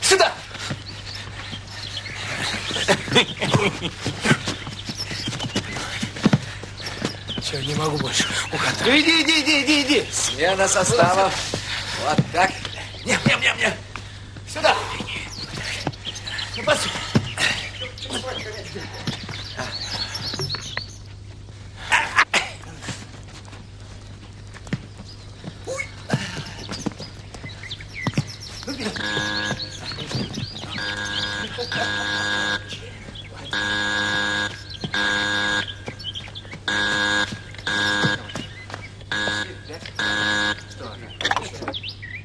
Сюда! Все, не могу больше. Уходи. Иди. Смена составов. Вот так. Не. Сюда. Ну, постой.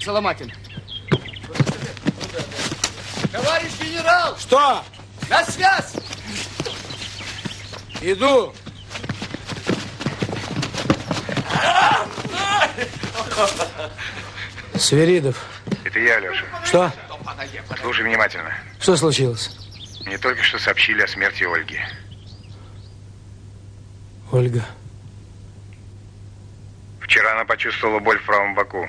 Соломатин. Товарищ генерал! Что? На связь! Иду. Свиридов. Это я, Алеша. Что? Слушай внимательно. Что случилось? Мне только что сообщили о смерти Ольги. Ольга. Вчера она почувствовала боль в правом боку.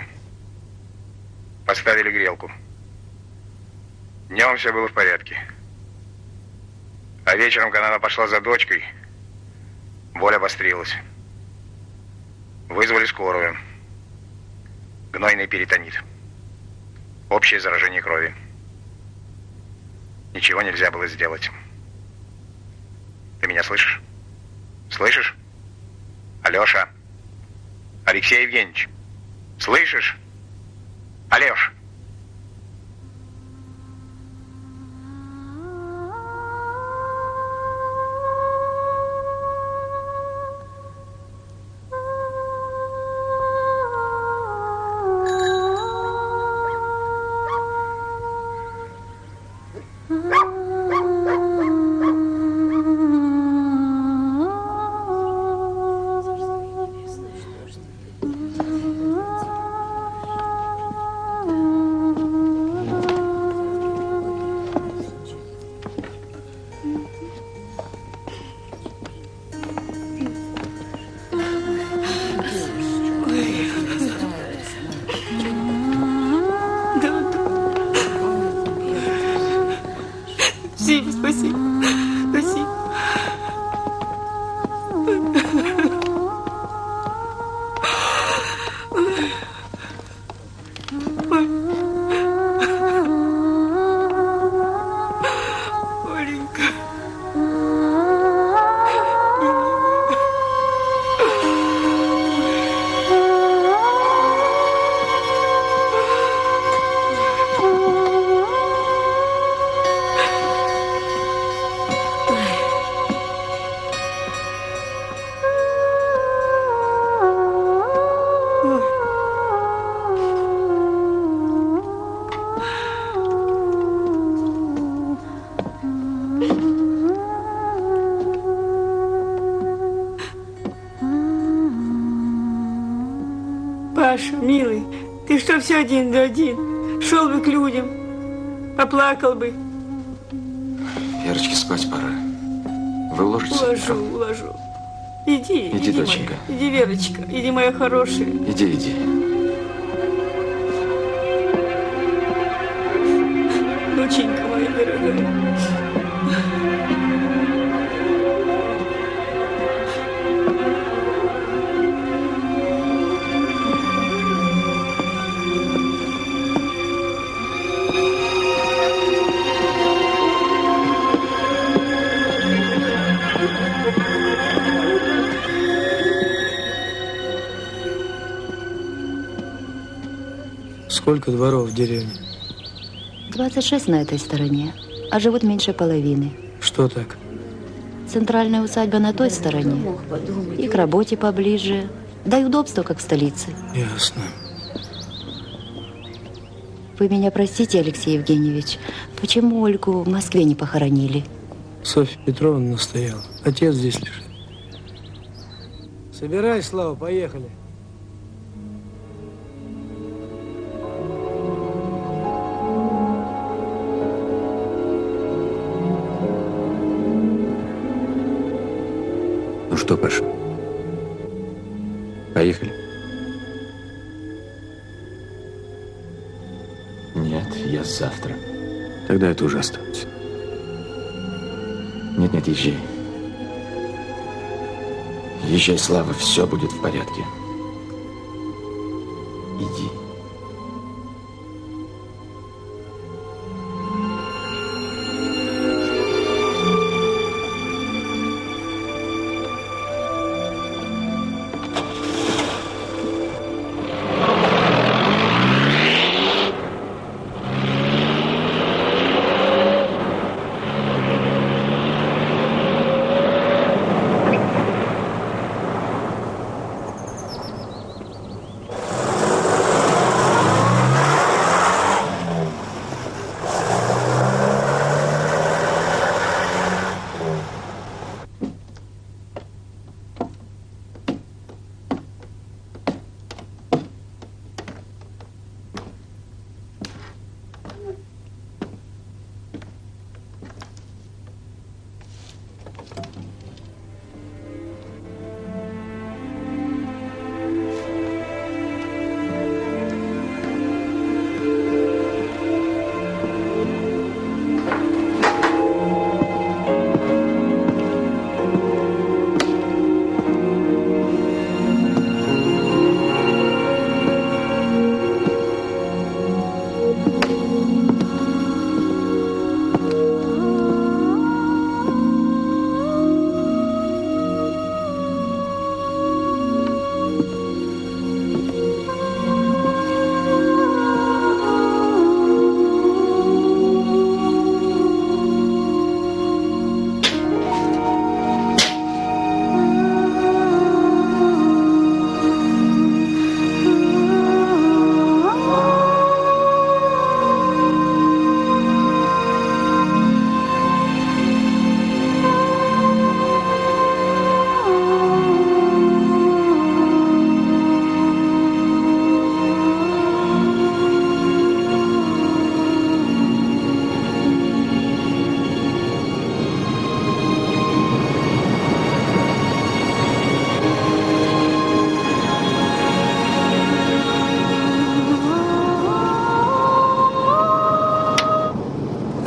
Поставили грелку. Днем все было в порядке. А вечером, когда она пошла за дочкой, боль обострилась. Вызвали скорую. Гнойный перитонит. Общее заражение крови. Ничего нельзя было сделать. Ты меня слышишь? Слышишь? Алеша. Алексей Евгеньевич. Слышишь? Алеш. Паша, милый, ты что все один да один? Шел бы к людям, поплакал бы. Верочке спать пора. Вы уложитесь? Уложу. Иди, доченька. Моя. Иди, Верочка, иди, моя хорошая. Иди. Доченька моя дорогая. Сколько дворов в деревне? 26 на этой стороне, а живут меньше половины. Что так? Центральная усадьба на той стороне. И к работе поближе. Да и удобство, как в столице. Ясно. Вы меня простите, Алексей Евгеньевич, почему Ольгу в Москве не похоронили? Софья Петровна настояла. Отец здесь лежит. Собирай, Слава, поехали. Ну что, Паша, поехали. я завтра. Тогда это уже останется. Нет, езжай. Езжай, Слава, все будет в порядке. Иди.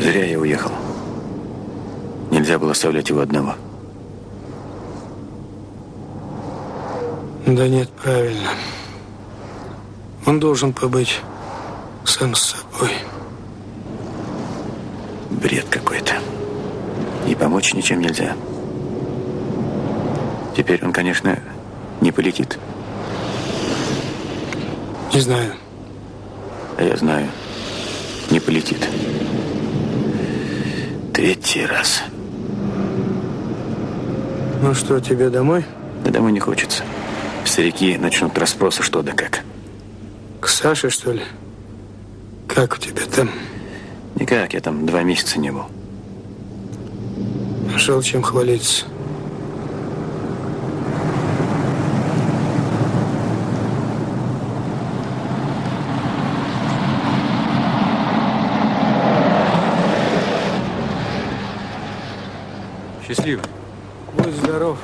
Зря я уехал. Нельзя было оставлять его одного. Да нет, правильно. Он должен побыть сам с собой. Бред какой-то. И помочь ничем нельзя. Теперь он, конечно, не полетит. Не знаю. А я знаю, не полетит. Третий раз. Ну что, тебе домой? Да домой не хочется. Старики начнут расспросы, что да как. К Саше, что ли? Как у тебя там? Никак, я там 2 месяца не был. Нашел чем хвалиться. Счастливо. Будь здоров.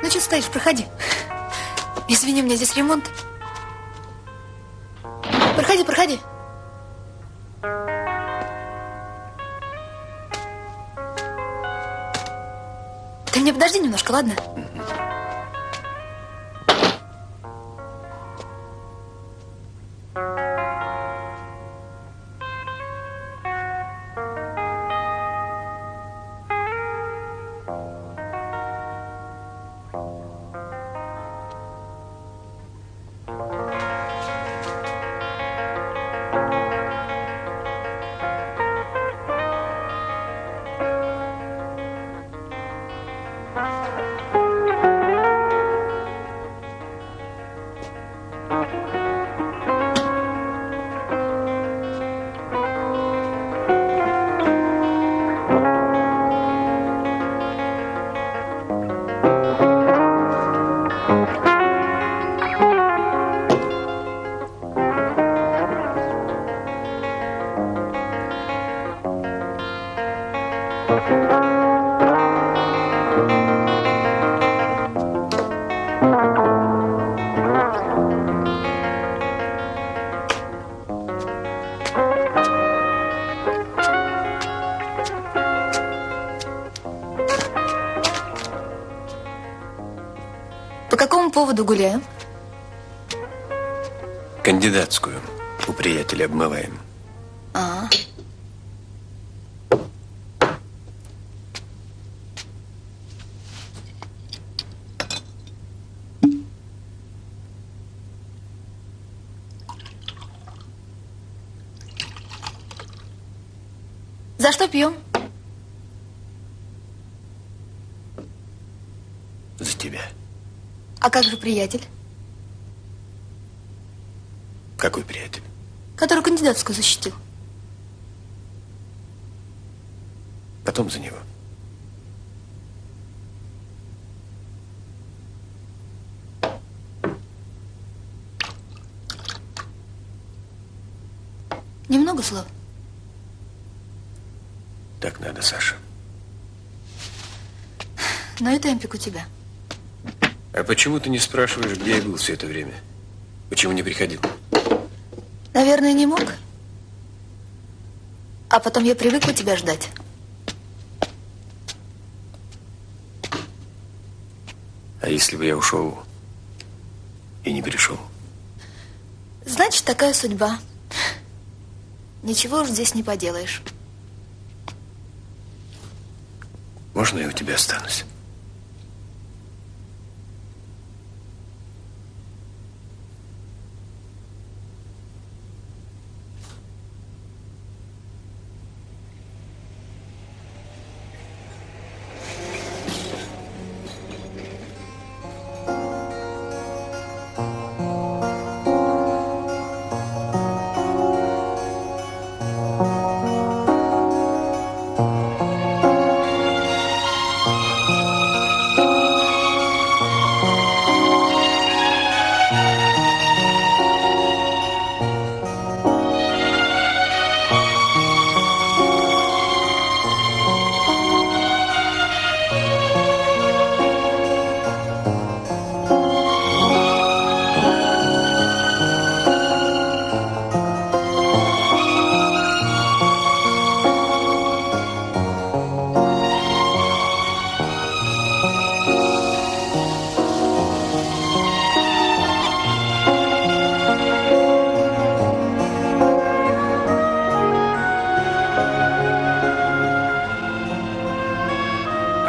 Ну, что стоишь, проходи. Извини, у меня здесь ремонт. Проходи, проходи. Ты мне подожди немножко, ладно? поводу гуляем? Кандидатскую у приятеля обмываем. А. За что пьем? За тебя. А как же приятель, Какой приятель? который кандидатскую защитил? Потом за него. Немного слов. Так надо, Саша. Но и темпик у тебя. А почему ты не спрашиваешь, где я был все это время? Почему не приходил? Наверное, не мог. А потом я привыкла тебя ждать. А если бы я ушел и не пришел? Значит, такая судьба. Ничего уж здесь не поделаешь. Можно я у тебя останусь?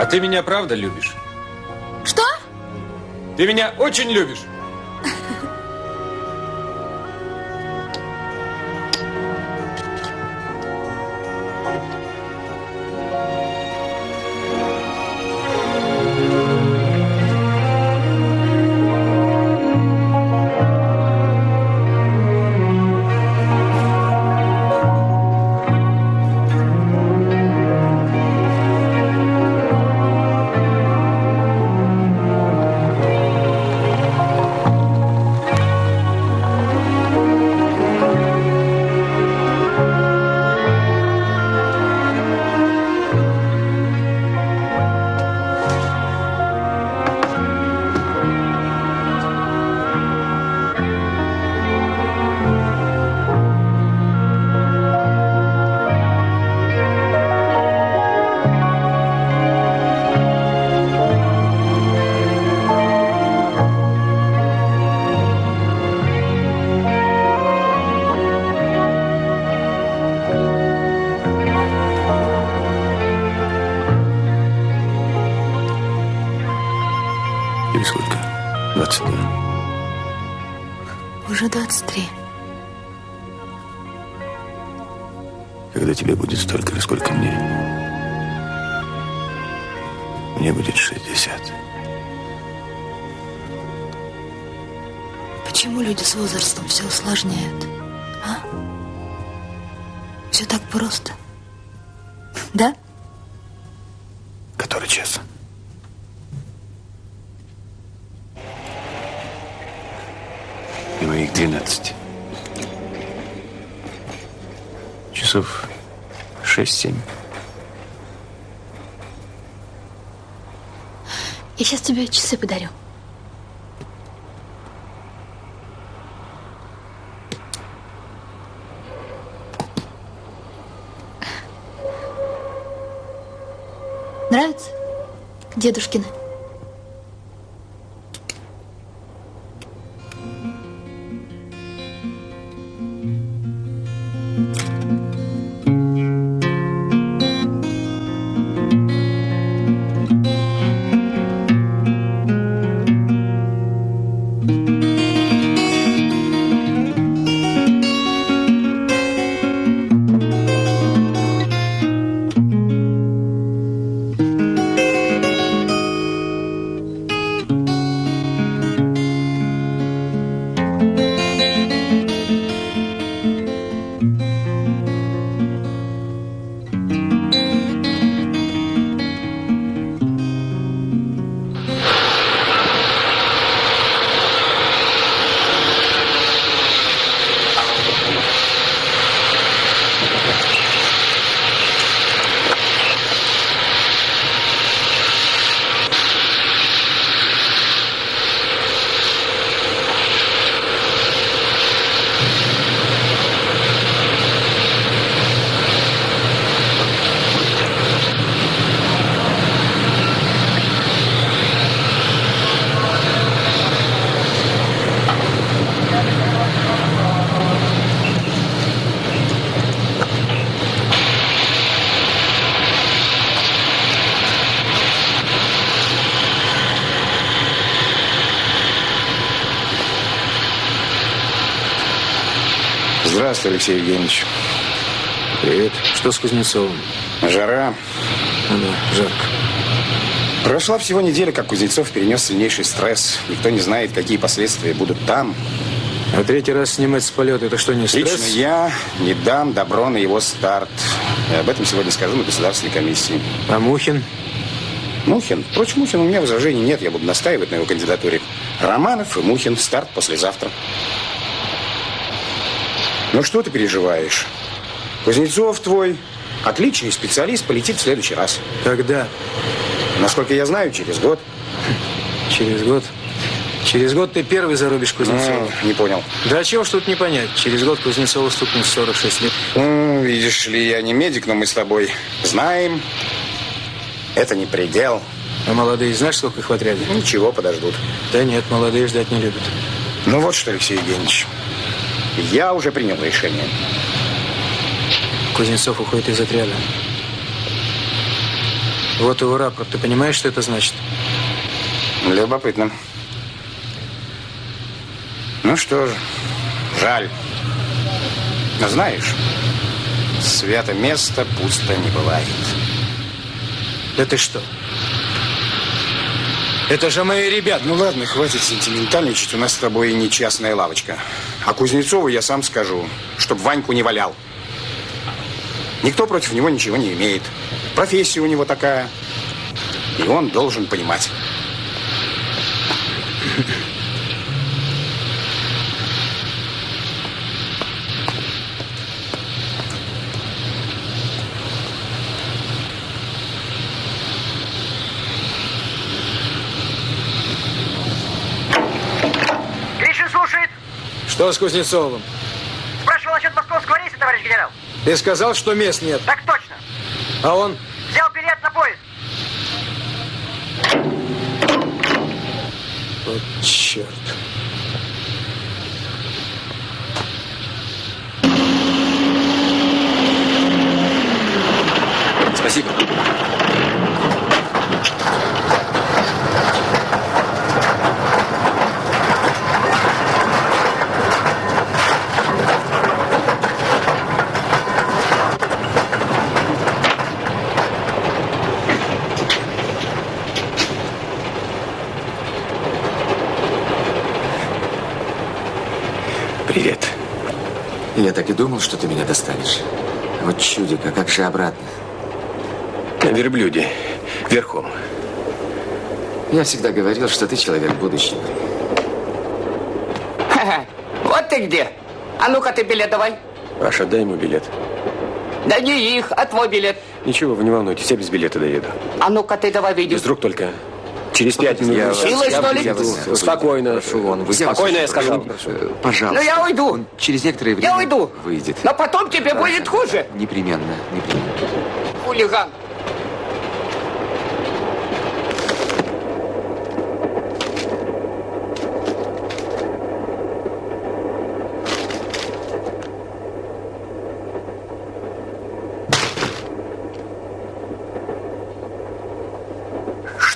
А ты меня правда любишь? Что? Ты меня очень любишь. Тебе сколько? 22? Уже 23. Когда тебе будет столько же, сколько мне будет 60. Почему люди с возрастом все усложняют? А? Все так просто. Да? Который час? И моих 12. Часов 6-7. Я сейчас тебе часы подарю. Нравится? Дедушкины. Здравствуй, Алексей Евгеньевич. Привет. Что с Кузнецовым? Жара. Ну да, жарко. Прошла всего неделя, как Кузнецов перенес сильнейший стресс. Никто не знает, какие последствия будут там. А третий раз снимать с полета, это что, не стресс? Лично я не дам добро на его старт. И об этом сегодня скажу на государственной комиссии. А Мухин? Мухин? Впрочем, Мухин у меня возражений нет. Я буду настаивать на его кандидатуре. Романов и Мухин. Старт послезавтра. Ну что ты переживаешь? Кузнецов твой отличный специалист, полетит в следующий раз. Когда? Насколько я знаю, через год. Через год? Через год ты первый зарубишь Кузнецова. Не понял. Да чего ж тут не понять? Через год Кузнецову стукнет 46 лет. Видишь ли, я не медик, но мы с тобой знаем. Это не предел. А молодые, знаешь, сколько их в отряде? Ничего, подождут. Да нет, молодые ждать не любят. Ну вот что, Алексей Евгеньевич. Я уже принял решение. Кузнецов уходит из отряда. Вот его рапорт. Ты понимаешь, что это значит? Любопытно. Ну что же, жаль. Но знаешь, свято место пусто не бывает. Да ты что? Это же мои ребята. Ну ладно, хватит сентиментальничать. У нас с тобой не частная лавочка. А Кузнецову я сам скажу, чтоб Ваньку не валял. Никто против него ничего не имеет. Профессия у него такая. И он должен понимать. Гришин слушает. Что с Кузнецовым? Спрашивал насчет московского рейса, товарищ генерал. Ты сказал, что мест нет. Так точно. А он? Взял билет на поезд. Вот черт. Спасибо. Привет. Я так и думал, что ты меня достанешь. Вот чудик, а как же обратно? На верблюде. Верхом. Я всегда говорил, что ты человек будущего. Вот ты где. А ну-ка ты билет давай. Паша, дай ему билет. Да не их, а твой билет. Ничего, вы не волнуйтесь, я без билета доеду. А ну-ка ты давай выйди. Без друг только. Через 5 минут. Силой, что ли? Спокойно. Прошу, он выйдет. Спокойно, я сказал. Пожалуйста. Ну я уйду. Он через некоторое время Я уйду. выйдет. Но потом тебе будет хуже. Непременно, непременно. Хулиган.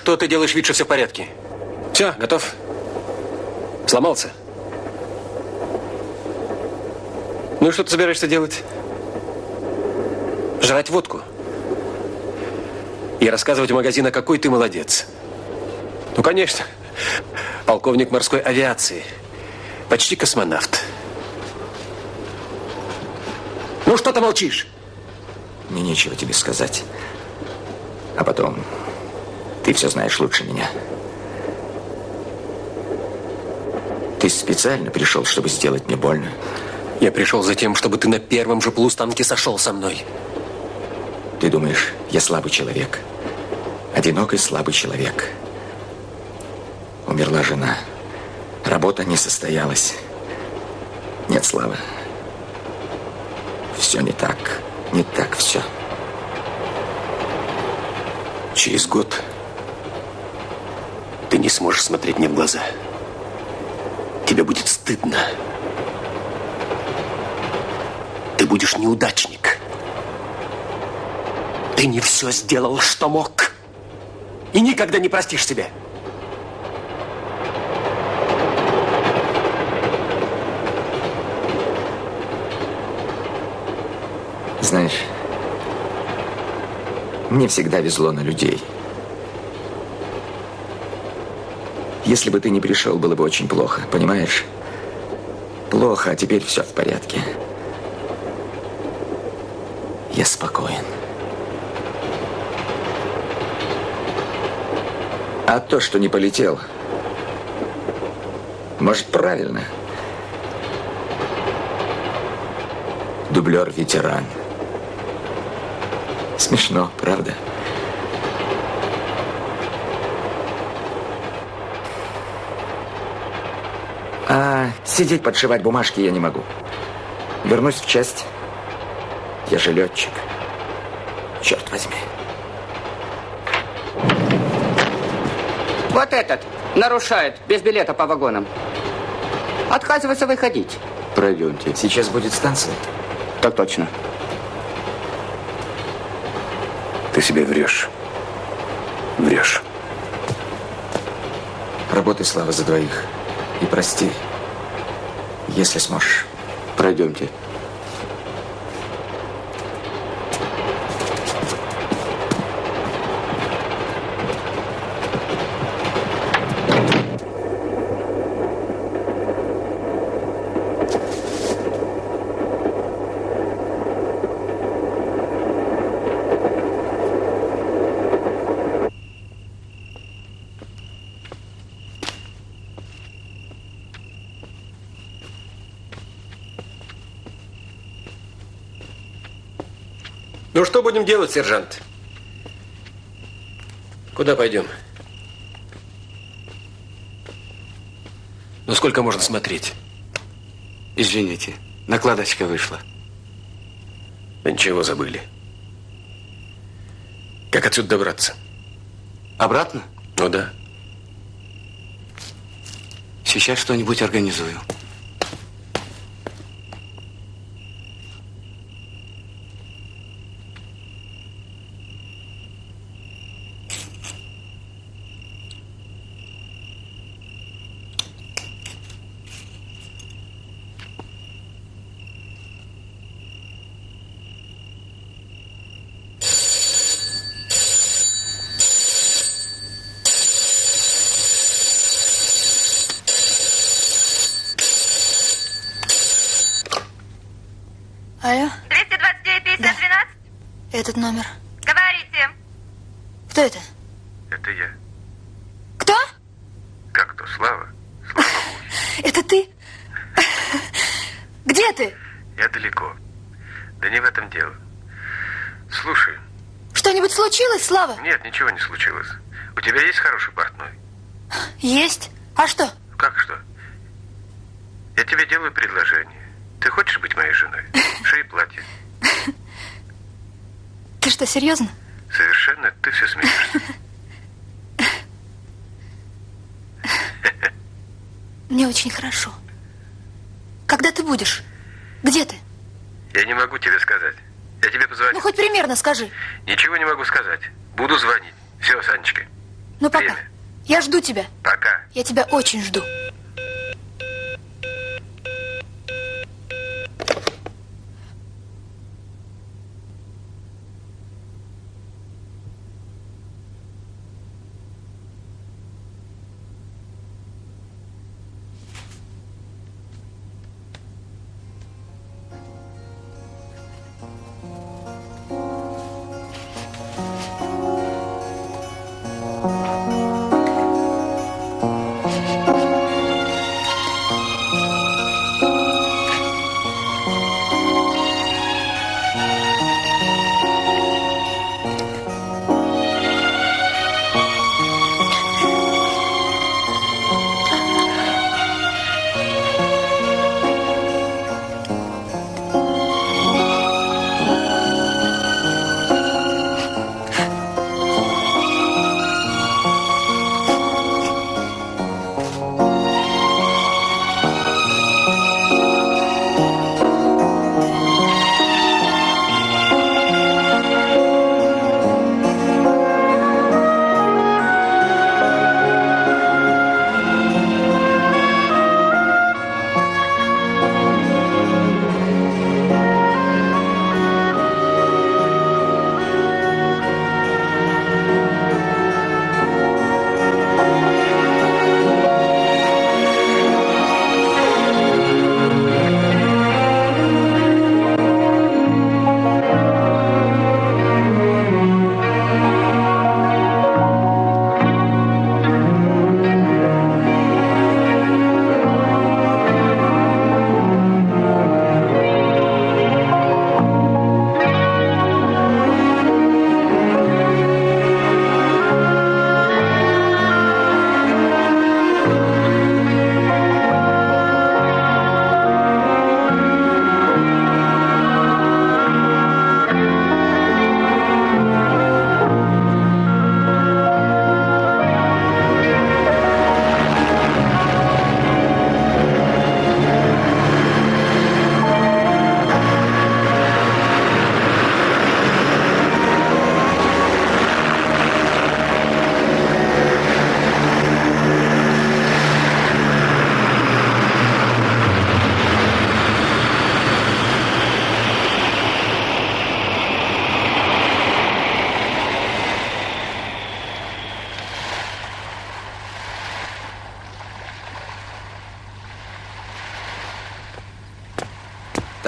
что ты делаешь вид, что все в порядке? Все, готов? Сломался? Ну и что ты собираешься делать? Жрать водку? И рассказывать у магазина, какой ты молодец? Ну, конечно. Полковник морской авиации. Почти космонавт. Ну, что ты молчишь? Мне нечего тебе сказать. А потом, ты все знаешь лучше меня. Ты специально пришел, чтобы сделать мне больно? Я пришел за тем, чтобы ты на первом же полустанке сошел со мной. Ты думаешь, я слабый человек? Одинокий слабый человек. Умерла жена. Работа не состоялась. Нет, Слава. Все не так. Не так все. Через год ты не сможешь смотреть мне в глаза. Тебе будет стыдно. Ты будешь неудачник. Ты не все сделал, что мог. И никогда не простишь себя. Знаешь, мне всегда везло на людей. Если бы ты не пришел, было бы очень плохо, понимаешь? Плохо, а теперь все в порядке. Я спокоен. А то, что не полетел, может, правильно? Дублер-ветеран. Смешно, правда? А сидеть подшивать бумажки я не могу. Вернусь в часть. Я же летчик. Черт возьми. Вот этот нарушает, без билета по вагонам. Отказывается выходить. Пройдемте. Сейчас будет станция. Так точно. Ты себе врешь. Врешь. Работай, Слава, за двоих. И прости, если сможешь. Пройдемте. Ну, что будем делать, сержант? Куда пойдем? Ну, сколько можно смотреть? Извините, накладочка вышла. Да ничего, забыли. Как отсюда добраться? Обратно? Ну да. Сейчас что-нибудь организую. Алло? 229-5012? Этот номер. Говорите. Кто это? Это я. Кто? Как кто? Слава? Слава. Это ты? Где ты? Я далеко. Да не в этом дело. Слушай. Что-нибудь случилось, Слава? Нет, ничего не случилось. У тебя есть хороший портной? Есть. А что? Как что? Я тебе делаю предложение. Ты хочешь быть моей женой? Шей платье. Ты что, серьезно? Совершенно, ты все смеешься. Мне очень хорошо. Когда ты будешь? Где ты? Я не могу тебе сказать. Я тебе позвоню. Ну, хоть примерно скажи. Ничего не могу сказать. Буду звонить. Все, Санечка. Ну, пока. Я жду тебя. Пока. Я тебя очень жду.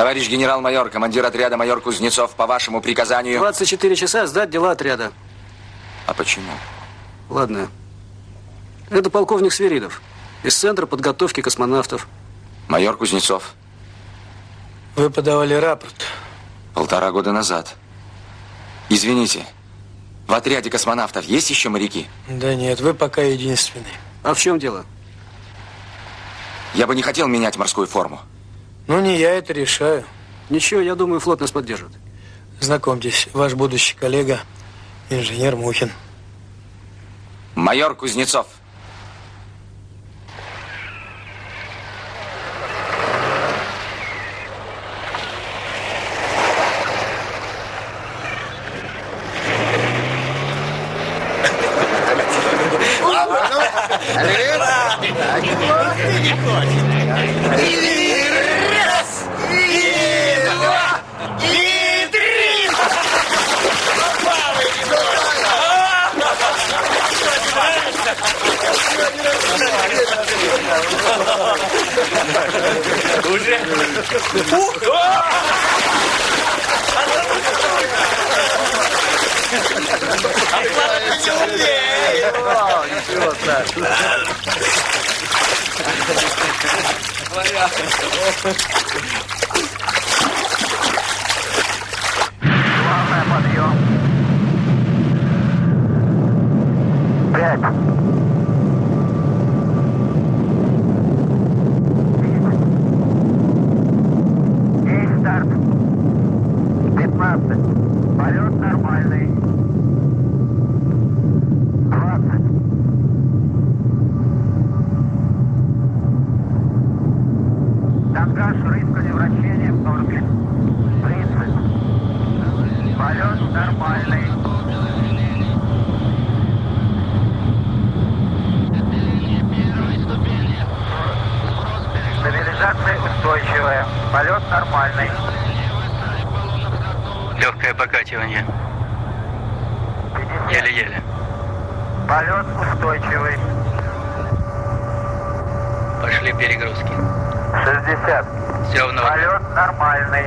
Товарищ генерал-майор, командир отряда майор Кузнецов, по вашему приказанию... 24 часа сдать дела отряда. А почему? Ладно. Это полковник Свиридов из Центра подготовки космонавтов. Майор Кузнецов. Вы подавали рапорт. 1,5 года назад. Извините, в отряде космонавтов есть еще моряки? Да нет, вы пока единственный. А в чем дело? Я бы не хотел менять морскую форму. Ну, не я это решаю. Ничего, я думаю, флот нас поддержит. Знакомьтесь, ваш будущий коллега, инженер Мухин. Майор Кузнецов. устойчивая. Полет нормальный. Легкое покативание. Еле-еле. Полет устойчивый. Пошли перегрузки. 60. Все в норме. Полет нормальный.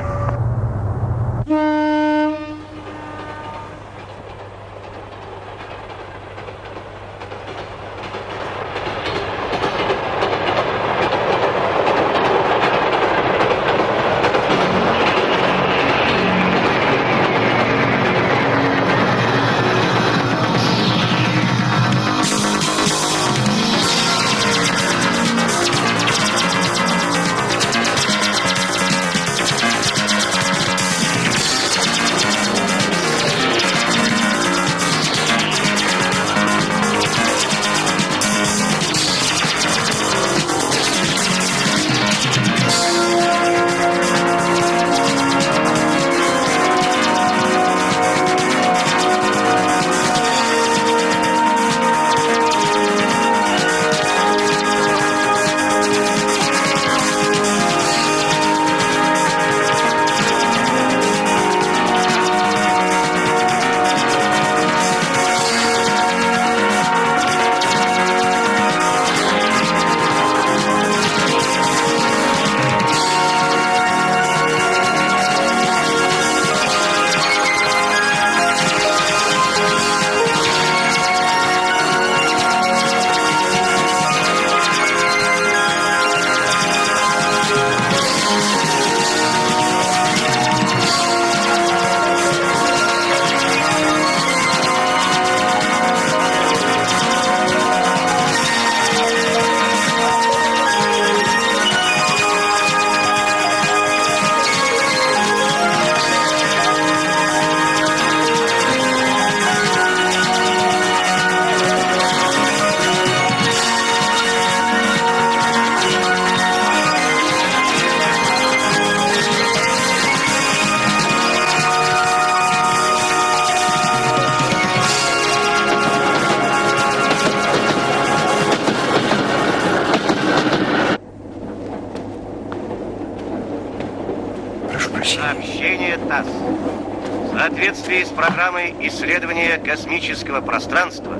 Сообщение ТАСС. В соответствии с программой исследования космического пространства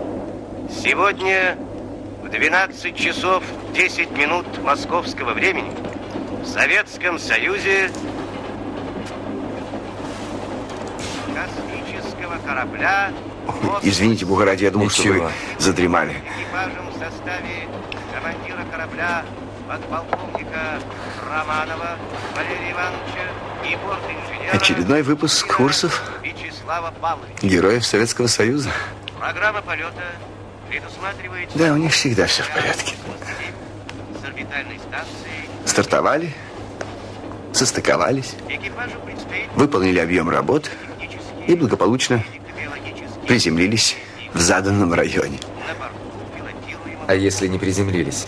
сегодня в 12 часов 10 минут московского времени в Советском Союзе космического корабля... Извините, Бога ради, я думал, что вы задремали. Экипажем в составе командира корабля подполковника Романова Валерия Ивановича и борт-инженера... Очередной выпуск курсов Вячеслава Павловича. Героев Советского Союза. Программа полета предусматривает... Да, у них всегда все в порядке. С орбитальной станции... Стартовали, состыковались, Экипажу предстоит... выполнили объем работ и благополучно приземлились в заданном районе. А если не приземлились?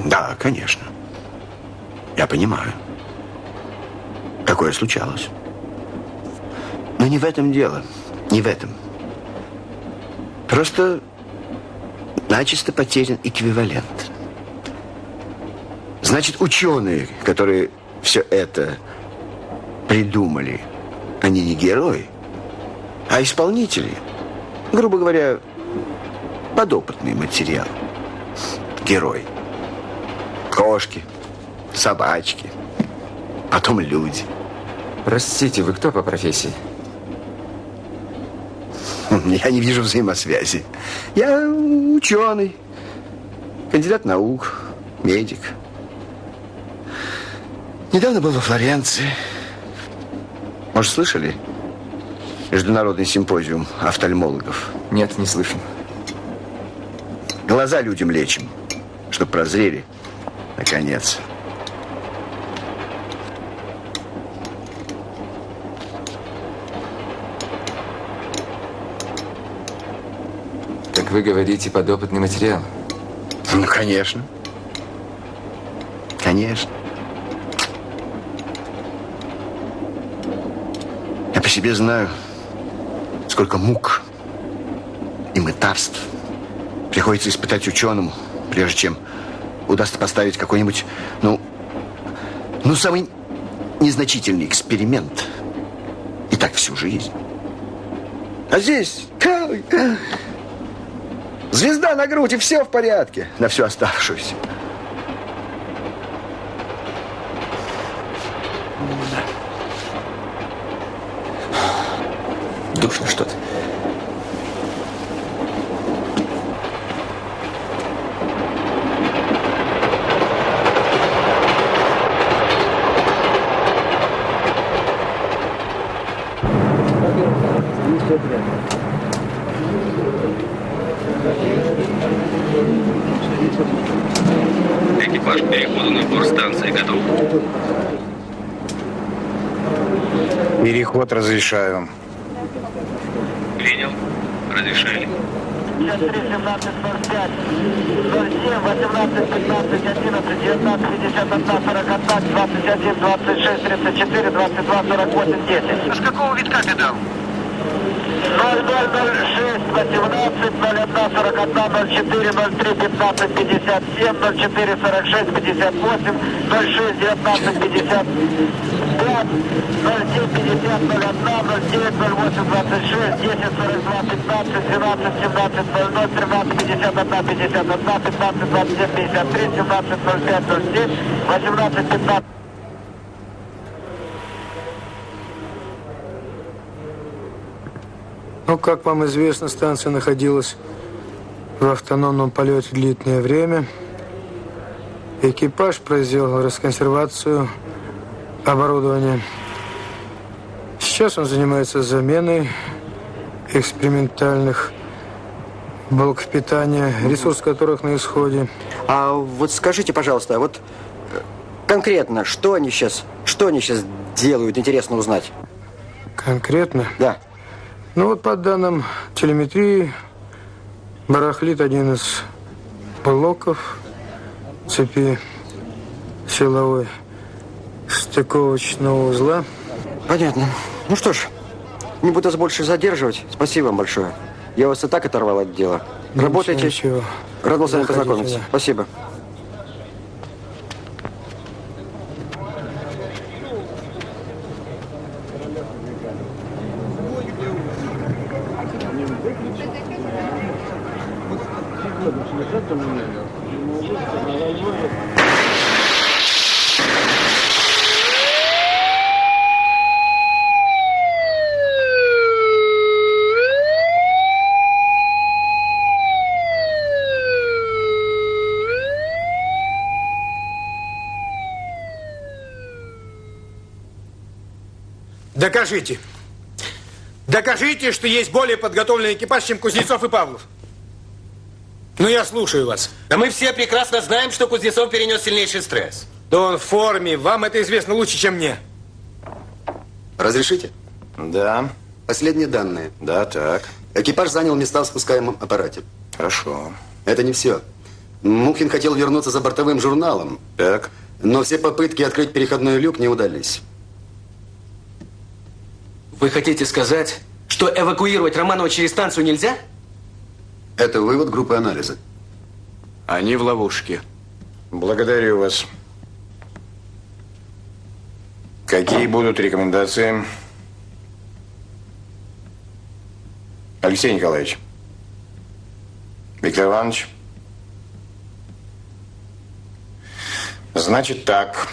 Да, конечно. Я понимаю. Такое случалось. Но не в этом дело. Не в этом. Просто начисто потерян эквивалент. Значит, ученые, которые все это придумали, они не герои, а исполнители. Грубо говоря, подопытный материал. Герой. Кошки, собачки, потом люди. Простите, вы кто по профессии? Я не вижу взаимосвязи. Я ученый, кандидат наук, медик. Недавно был во Флоренции. Может, слышали? Международный симпозиум офтальмологов. Нет, не слышал. Глаза людям лечим, чтобы прозрели. Наконец. Как вы говорите, подопытный материал? Ну, конечно. Конечно. Я по себе знаю, сколько мук и мытарств Приходится испытать ученому, прежде чем удастся поставить какой-нибудь, самый незначительный эксперимент. И так всю жизнь. А здесь звезда на грудь, и все в порядке на всю оставшуюся. Душно что-то. Экипаж к переходу на борт станции готов. Переход разрешаю. Принял. Разрешили. 53, 17, 45, 07, 18, 15, 11, 19, 51, 41, 21, 26, 34, 22, 48, 10. С какого витка ты дал? 0006, 18, 01, 41, 04, 03, 15, 57, 04, 46, 58, 06, 19, 55, 07, 50, 01, 09, 08, 26, 10, 42, 15, 12, 17, 00, 13, 51, 51, 15, 27, 53, 17, 05, 07, 18, 15. Как вам известно, станция находилась в автономном полете длительное время. Экипаж произвел расконсервацию оборудования. Сейчас он занимается заменой экспериментальных блоков питания, ресурс которых на исходе. А вот скажите, пожалуйста, конкретно, что они сейчас делают, интересно узнать. Конкретно? Да. По данным телеметрии, барахлит один из блоков цепи силовой стыковочного узла. Понятно. Что ж, не буду вас больше задерживать. Спасибо вам большое. Я вас и так оторвал от дела. Работайте. Ничего. Рад был с вами Заходите, познакомиться. да. Спасибо. Докажите. Докажите, что есть более подготовленный экипаж, чем Кузнецов и Павлов. Я слушаю вас. Да мы все прекрасно знаем, что Кузнецов перенес сильнейший стресс. Да он в форме. Вам это известно лучше, чем мне. Разрешите? Да. Последние данные. Да, так. Экипаж занял места в спускаемом аппарате. Хорошо. Это не все. Мухин хотел вернуться за бортовым журналом. Так. Но все попытки открыть переходной люк не удались. Вы хотите сказать, что эвакуировать Романова через станцию нельзя? Это вывод группы анализа. Они в ловушке. Благодарю вас. Какие будут рекомендации? Алексей Николаевич. Виктор Иванович. Значит так.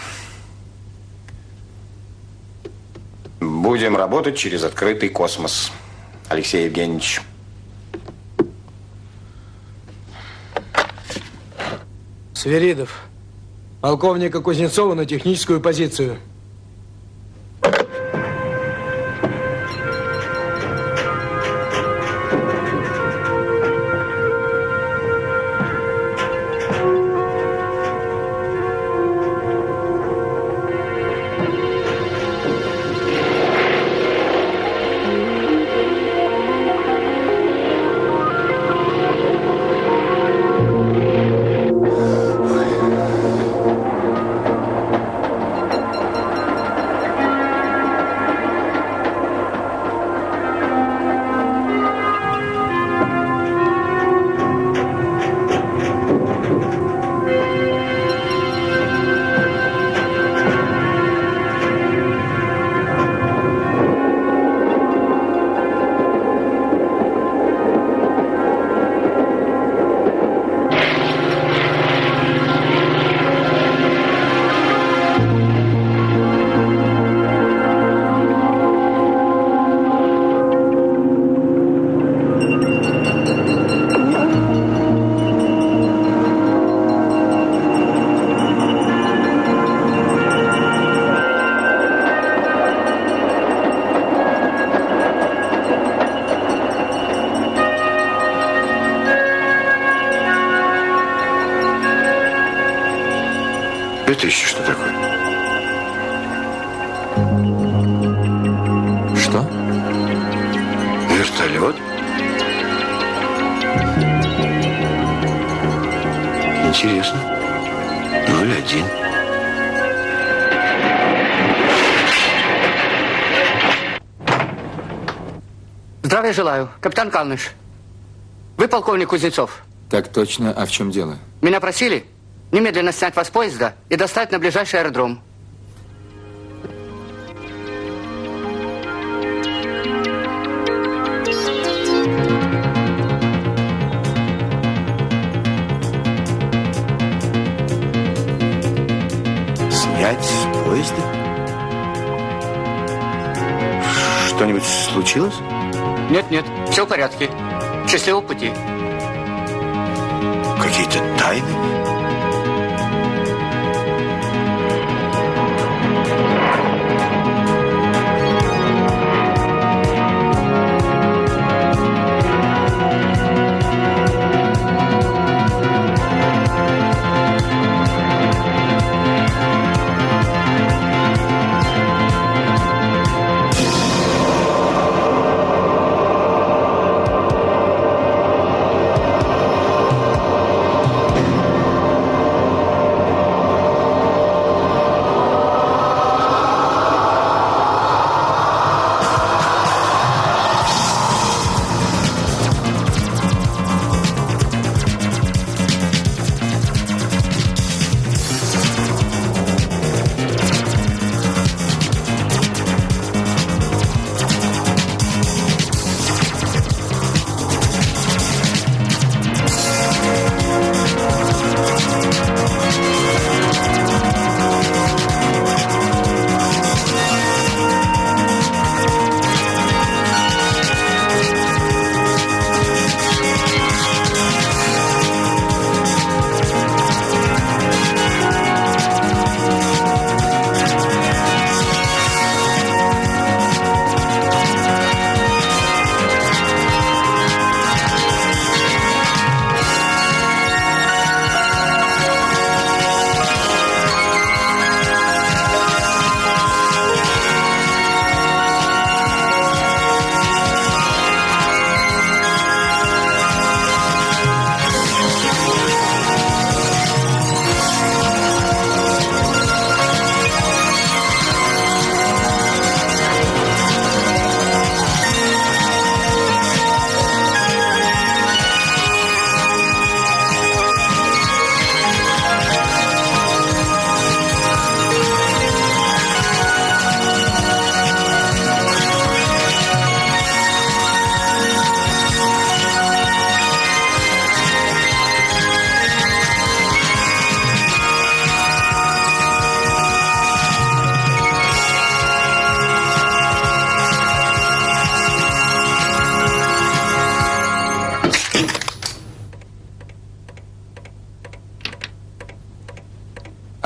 Будем работать через открытый космос. Алексей Евгеньевич. Свиридов. Полковника Кузнецова на техническую позицию. Это еще что такое? Что? Вертолет? Интересно. 01. Здравия желаю, капитан Калныш. Вы полковник Кузнецов? Так точно. А в чем дело? Меня просили немедленно снять вас с поезда и доставить на ближайший аэродром. Снять с поезда? Что-нибудь случилось? Нет, все в порядке. Счастливого пути. Какие-то тайны?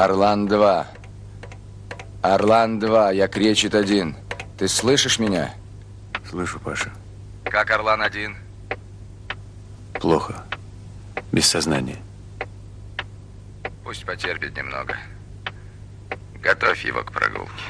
Орлан-2. Орлан-2, я Кречет-1. Ты слышишь меня? Слышу, Паша. Как Орлан-1? Плохо. Без сознания. Пусть потерпит немного. Готовь его к прогулке.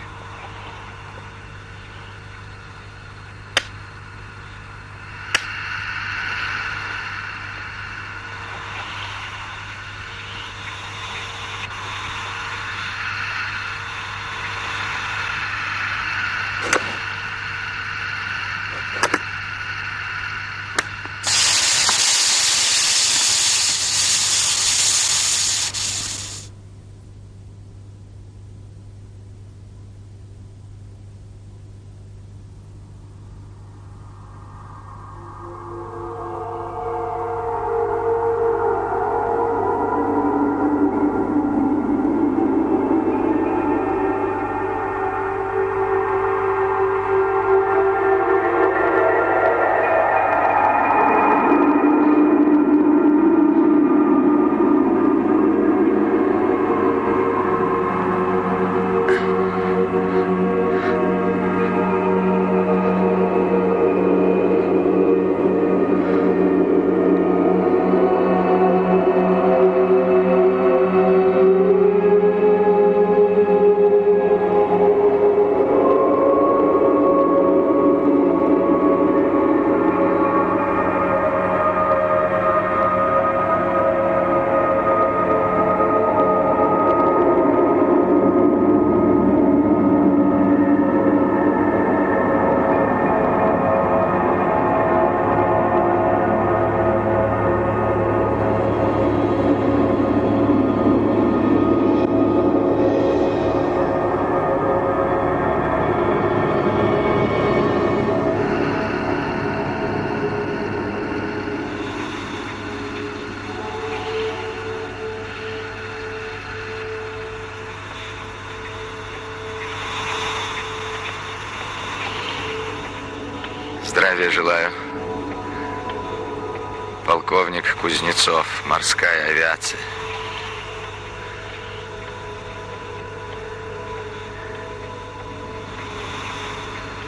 Здравия желаю. Полковник Кузнецов, морская авиация.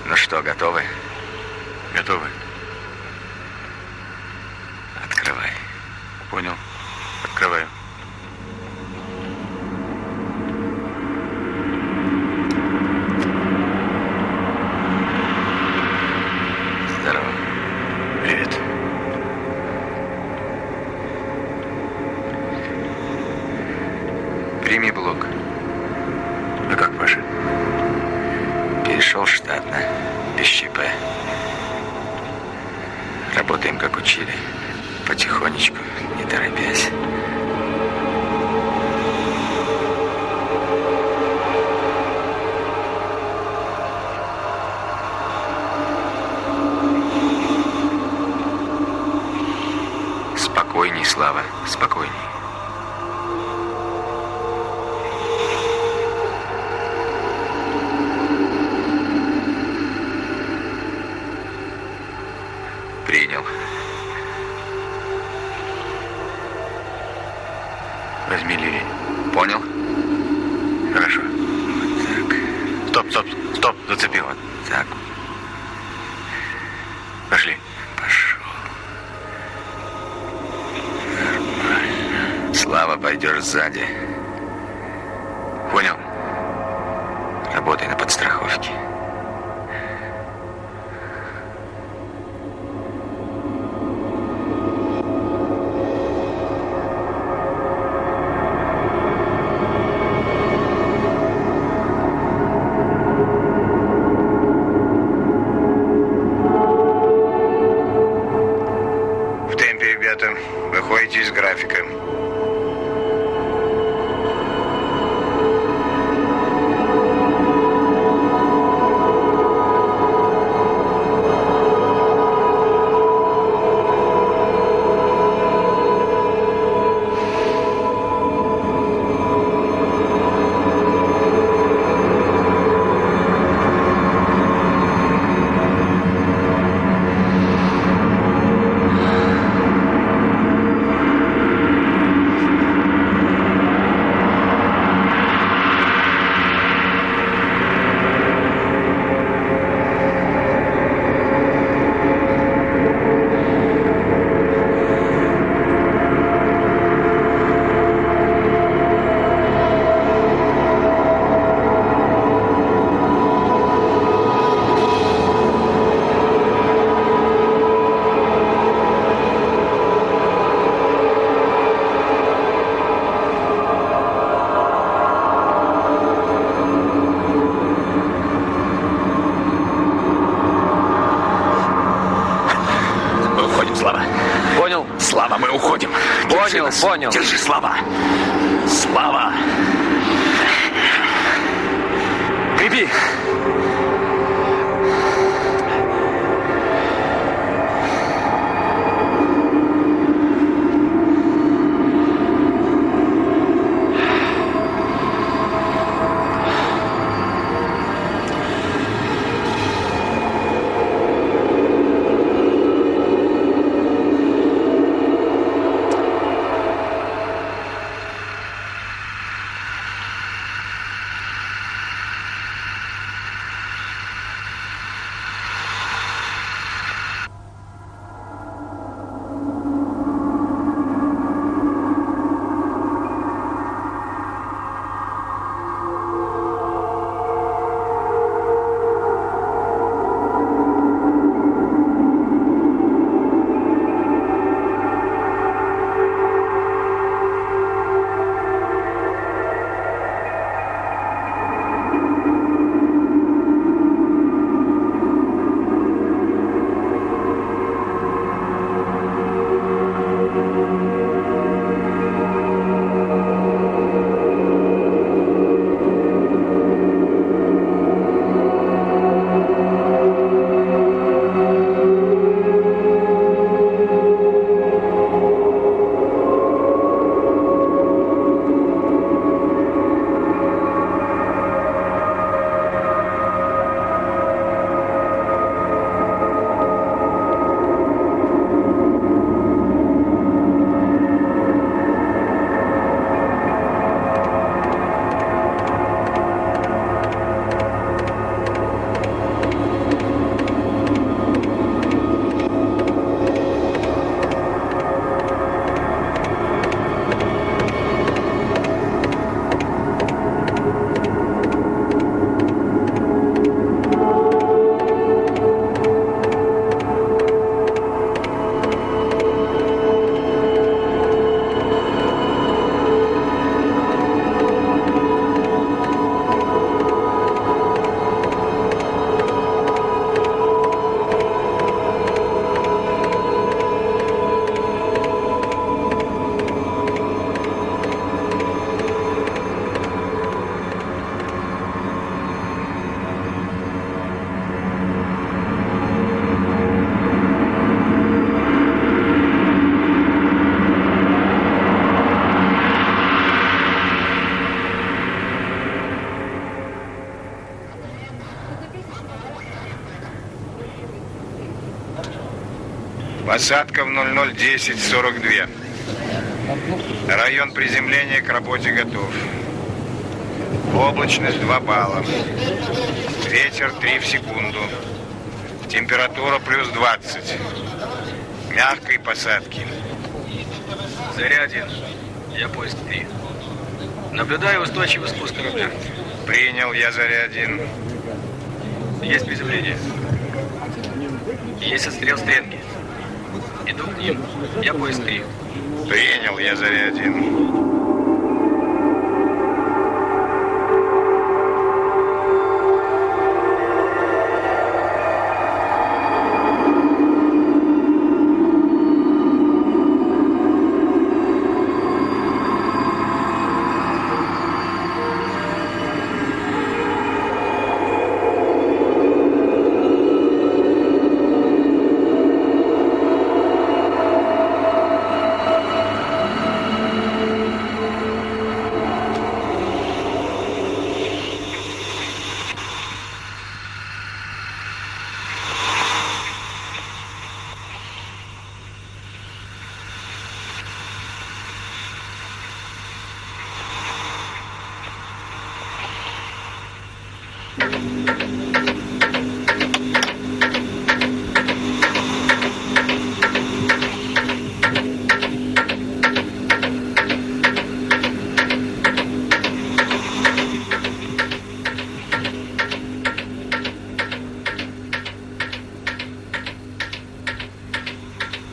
Ну что, готовы? Готовы. Открывай. Понял. Открываю. Здорово. Привет. Прими блок. А как, Паша? Перешел штатно, без ЧП. Работаем, как учили. Потихонечку, не торопясь. Спокойней, Слава, спокойней. Принял. Возьми левее. Понял? Хорошо. Вот так. Стоп, зацепил. Вот так. Пошли. Пошел. Нормально. Слава, пойдешь сзади. Понял. Работай на подстраховке. В темпе, ребята. Выходите из графика. Слава, мы уходим. Понял. Держи, Слава. Слава. Крепи. Посадка в 00:10:42. Район приземления к работе готов. Облачность 2 балла. Ветер 3 в секунду. Температура плюс 20. Мягкой посадки. Заря-1. Я поиск 3. Наблюдаю устойчивый спуск корабля. Принял, я Заря-1. Есть приземление. Есть отстрел стрелки. Иду к ним. Я поиск 3. Принял, я Заря-1.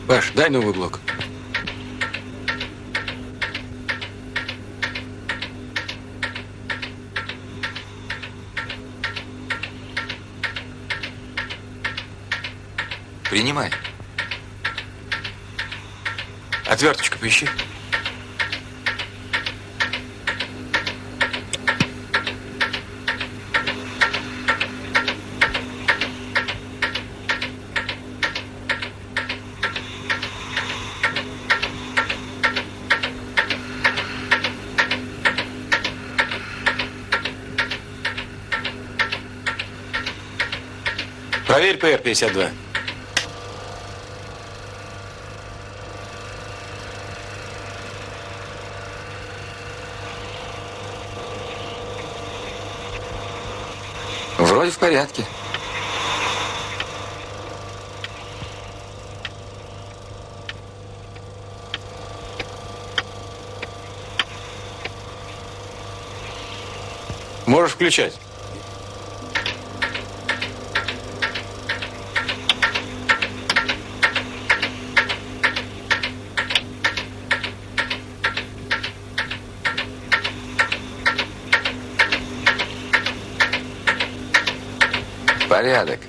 Паш, дай новый блок. Принимай. Отверточку поищи. Проверь ПР-52. Вроде в порядке. Можешь включать. Порядок.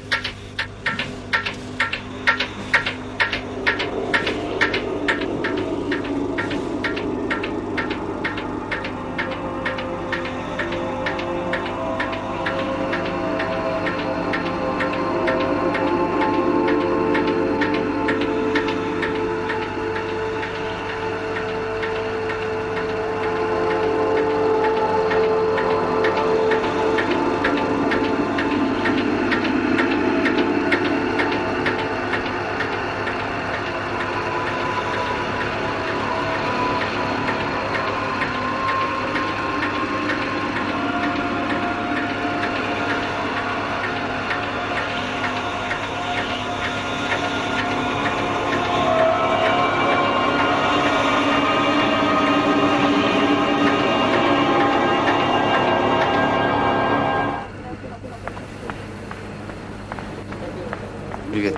Привет.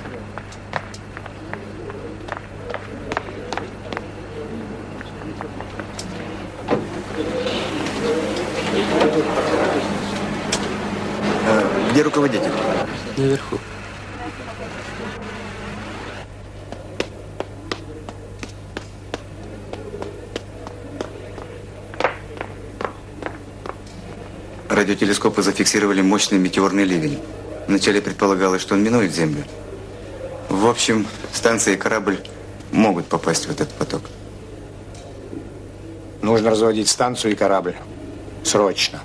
Где руководитель? Наверху. Радиотелескопы зафиксировали мощный метеорный ливень. Вначале предполагалось, что он минует Землю. В общем, станция и корабль могут попасть в этот поток. Нужно разводить станцию и корабль. Срочно.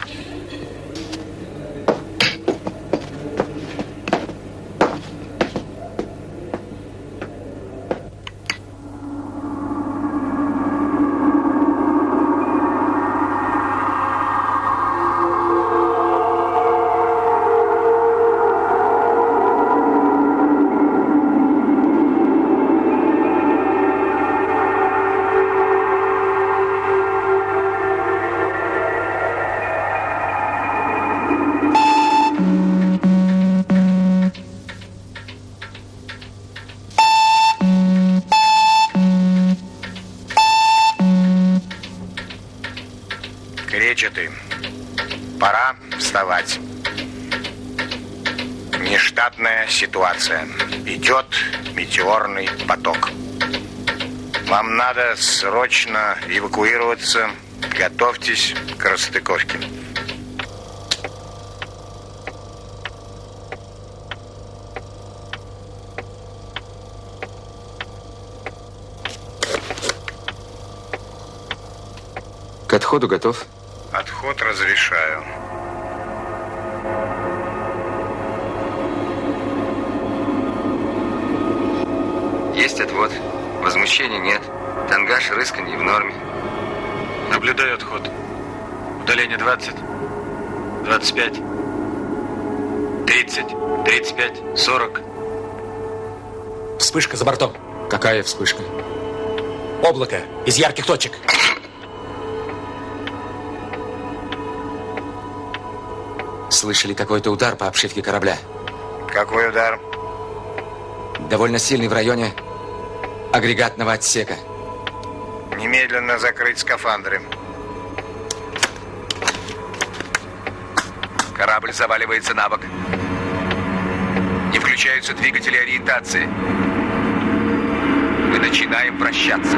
Пора вставать. Нештатная ситуация. Идет метеорный поток. Вам надо срочно эвакуироваться. Готовьтесь к расстыковке. К отходу готов? Отход разрешаю. Есть отвод. Возмущений нет. Тангаж, рысканье в норме. Наблюдаю отход. Удаление 20, 25, 30, 35, 40. Вспышка за бортом. Какая вспышка? Облако из ярких точек. Слышали какой-то удар по обшивке корабля? Какой удар? Довольно сильный в районе агрегатного отсека. Немедленно закрыть скафандры. Корабль заваливается на бок. Не включаются двигатели ориентации. Мы начинаем вращаться.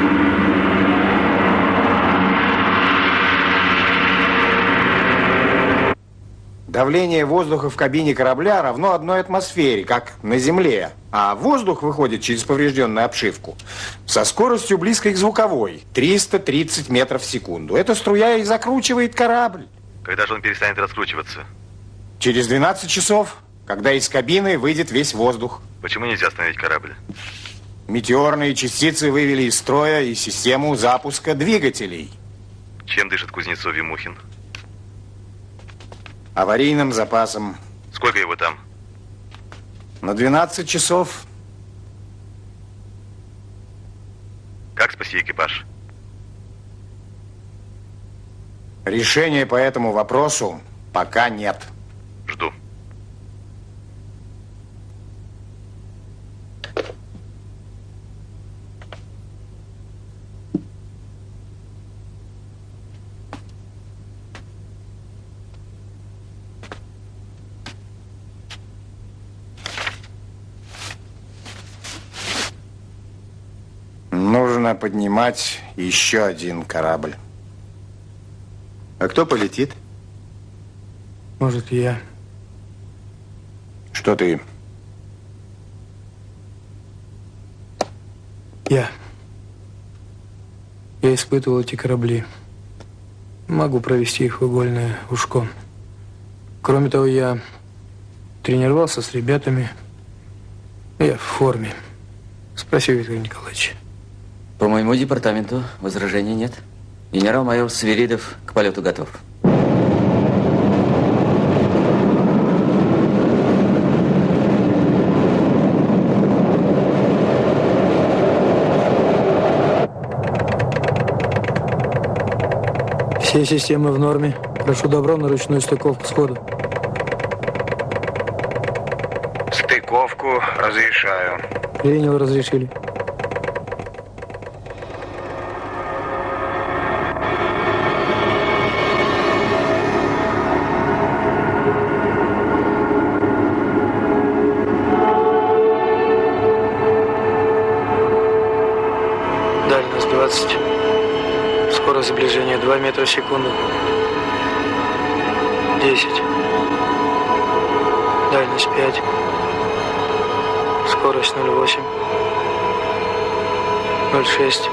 Давление воздуха в кабине корабля равно 1 атмосфере, как на Земле. А воздух выходит через поврежденную обшивку со скоростью близкой к звуковой. 330 метров в секунду. Эта струя и закручивает корабль. Когда же он перестанет раскручиваться? Через 12 часов, когда из кабины выйдет весь воздух. Почему нельзя остановить корабль? Метеорные частицы вывели из строя и систему запуска двигателей. Чем дышит Кузнецов и Мухин? Аварийным запасом. Сколько его там? На 12 часов. Как спасти экипаж? Решения по этому вопросу пока нет. Жду. Нужно поднимать еще один корабль. А кто полетит? Может, я. Что ты? Я испытывал эти корабли. Могу провести их в игольное ушко. Кроме того, я тренировался с ребятами. Я в форме. Спроси Виктора Николаевича. По моему департаменту возражений нет. Генерал-майор Свиридов к полету готов. Все системы в норме. Прошу добро на ручную стыковку сходу. Стыковку разрешаю. Принял, разрешили. Дальность 20. Скорость сближения 2 метра в секунду. 10. Дальность 5. Скорость 0,8. 0,6.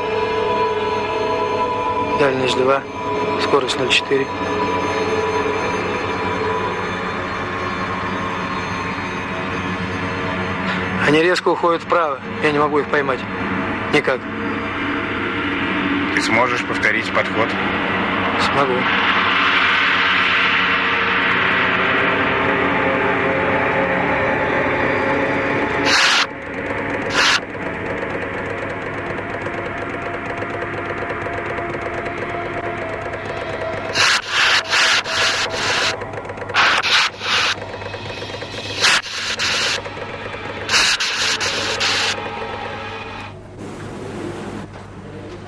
Дальность 2. Скорость 0,4. Они резко уходят вправо. Я не могу их поймать. Никак. Ты сможешь повторить подход? Смогу.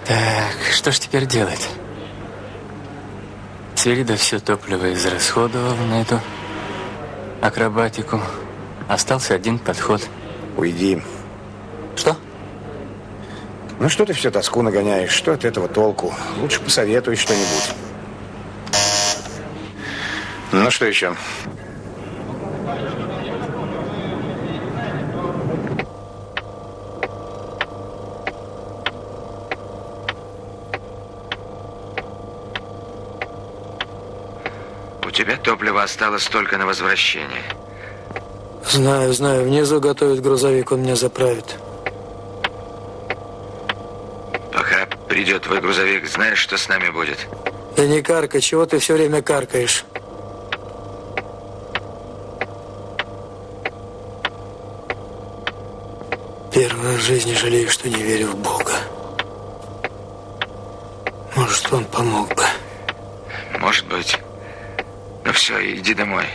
Так, что ж теперь делать? Свирида все топливо израсходовал на эту акробатику. Остался один подход. Уйди. Что? Ну что ты все тоску нагоняешь? Что от этого толку? Лучше посоветуй что-нибудь. Ну что еще? У тебя топлива осталось только на возвращение. Знаю, знаю. Внизу готовит грузовик, он меня заправит. Пока придет твой грузовик, знаешь, что с нами будет? Да не каркай, чего ты все время каркаешь? Первый раз в жизни жалею, что не верю в Бога. Может, он помог бы. Может быть. Ну все, иди домой.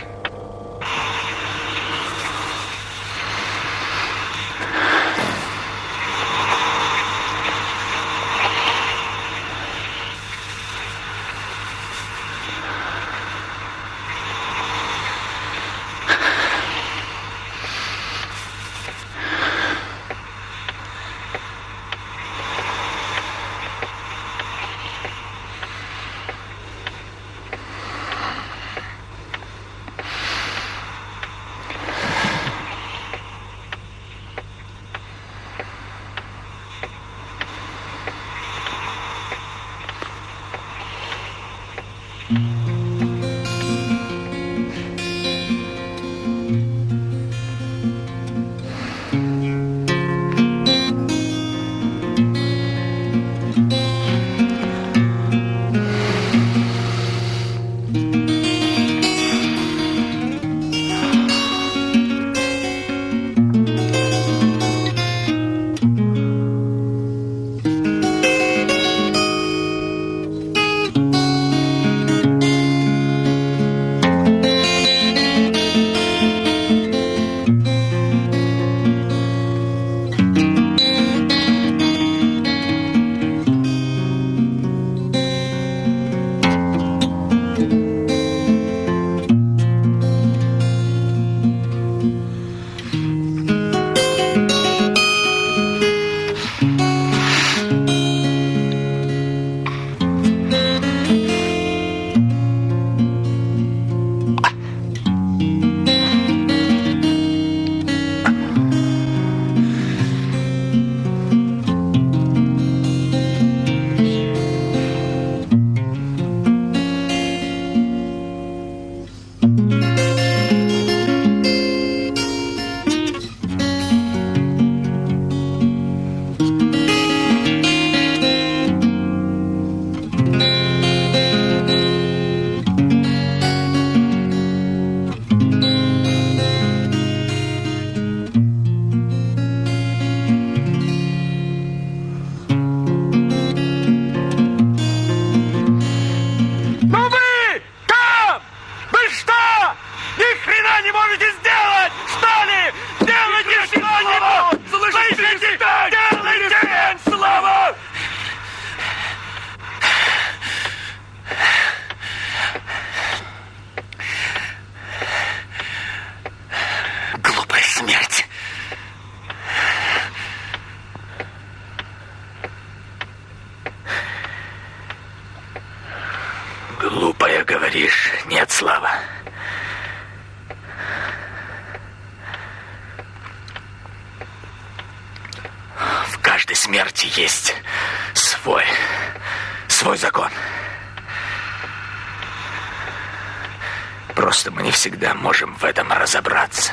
Глупая, говоришь. Нет, Слава. В каждой смерти есть свой закон. Просто мы не всегда можем в этом разобраться.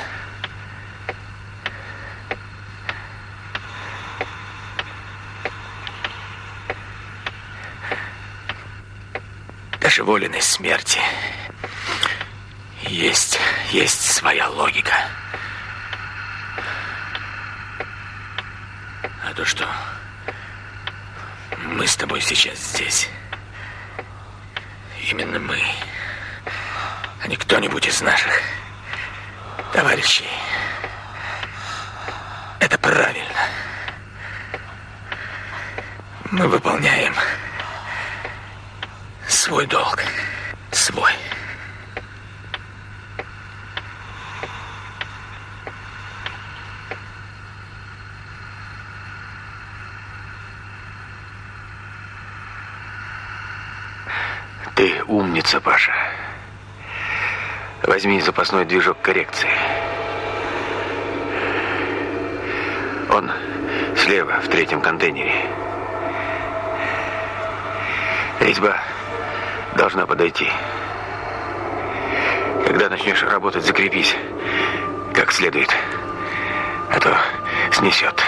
Даже в Олиной смерти есть своя логика. А то, что мы с тобой сейчас здесь, именно мы, а не кто-нибудь из наших товарищей, это правильно. Мы выполняем свой долг. свой. Ты умница, Паша. Возьми запасной движок коррекции. Он слева, в третьем контейнере. Резьба должна подойти. Когда начнешь работать, закрепись как следует, а то снесет.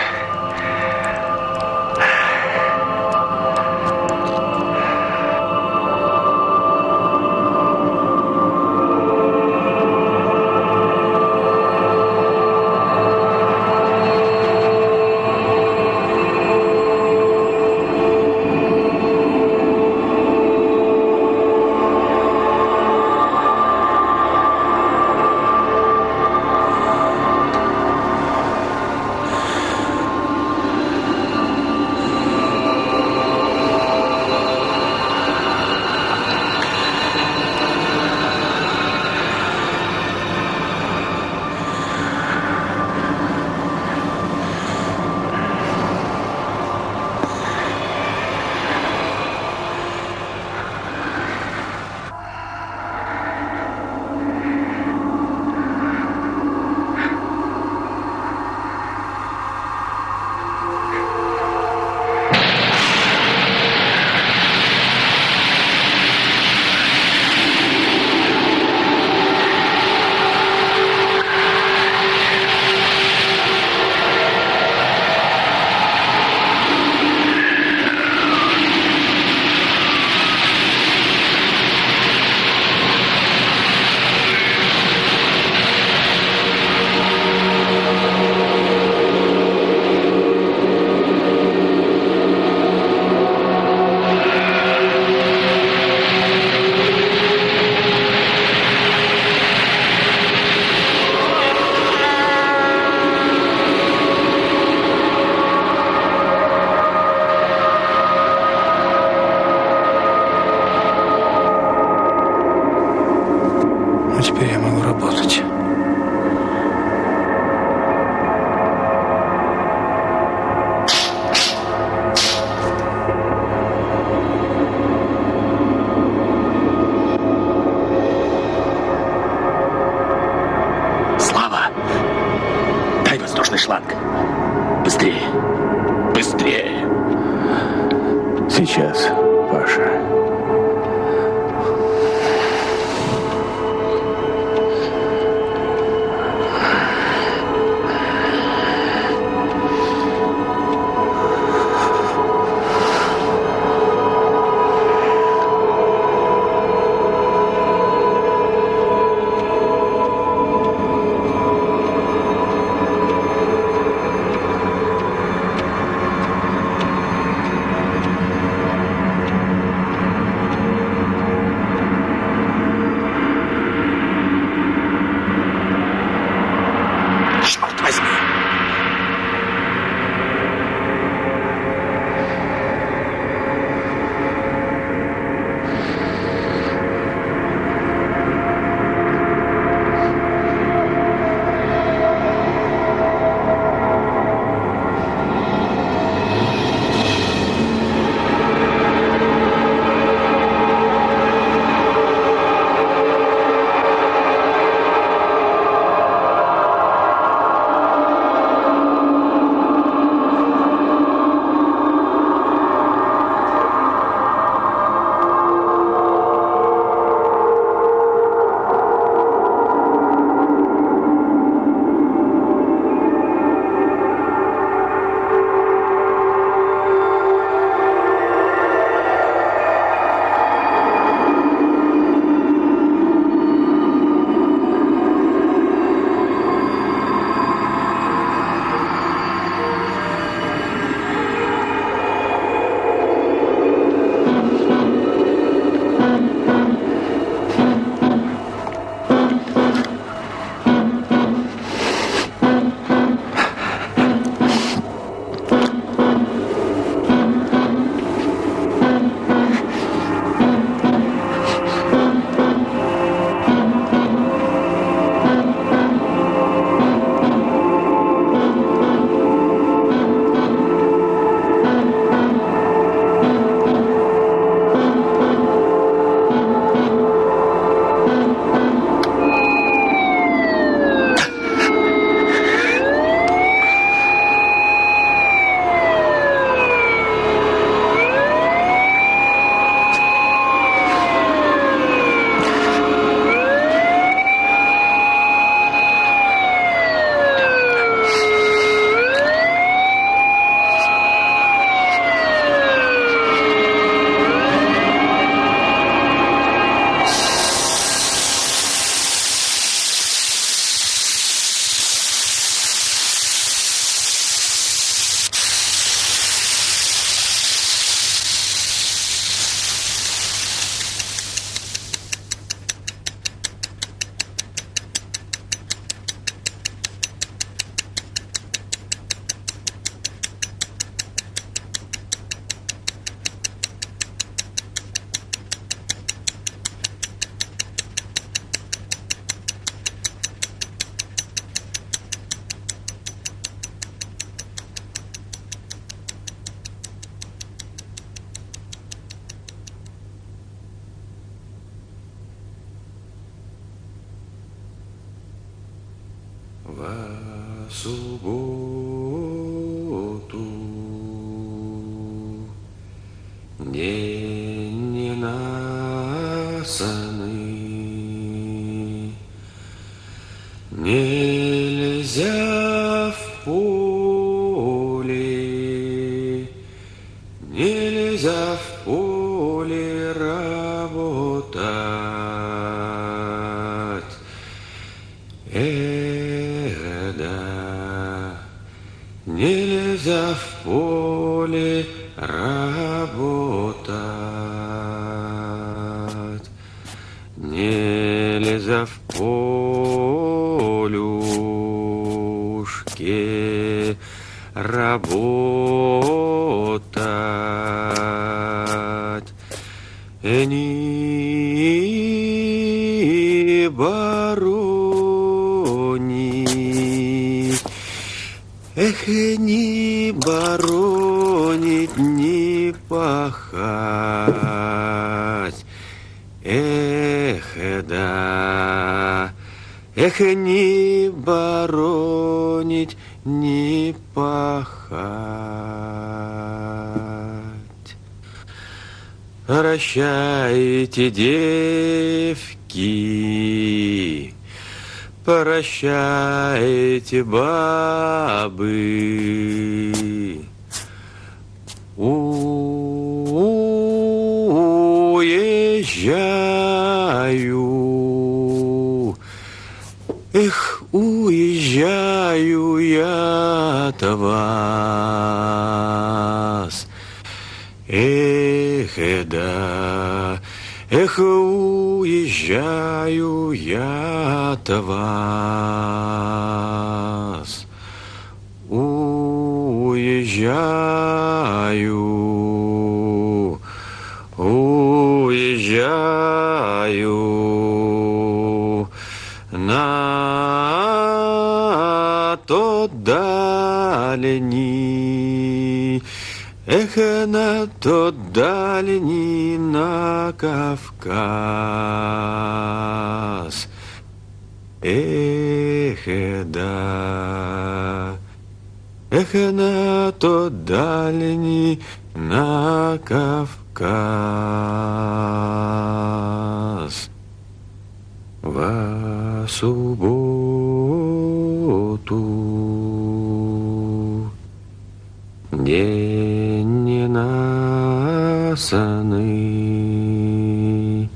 Теперь я могу работать. Слава! Дай воздушный шланг. Быстрее! Быстрее! Сейчас, Паша. в субботу день ненасытный, нельзя в поле, нельзя в поле работать. Да, нельзя в поле работать, нельзя в полюшке работать. Ни боронить, эх, ни боронить, ни пахать, эх, да, эх, ни боронить, ни пахать. Прощайте, девки, прощайте, бабы, уезжаю, эх, уезжаю я-то вас, эх, да, эх, уезжаю я-то вас, уезжаю, уезжаю на тот дальний, эх, на тот дальний, на Кавказ, эх, да, эх, на тот дальний, на Кавказ. В субботу день ненасытный,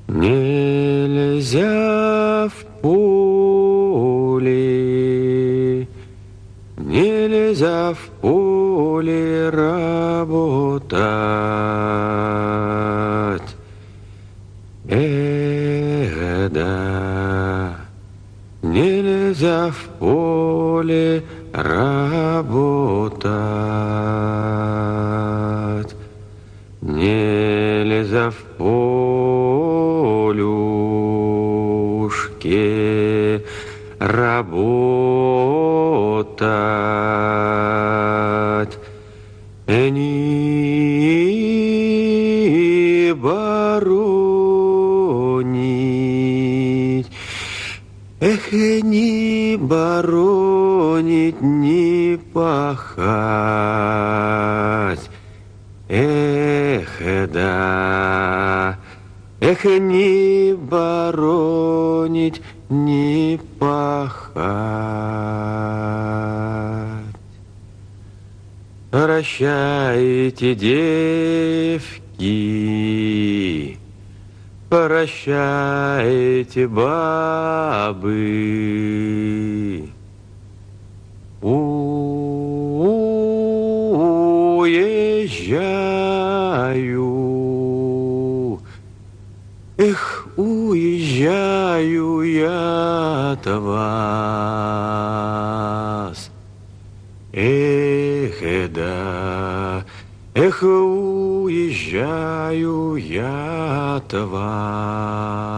нельзя в поле, нельзя в поле работать. Да, нельзя в поле работать, нельзя в полюшке работать. Ни боронить, эх, ни боронить, ни пахать, эх, да, эх, ни боронить, ни пахать. Прощайте, девки, прощайте, бабы, уезжаю, эх, уезжаю я-то вас, эх, да, эх, уезжаю я-то вас.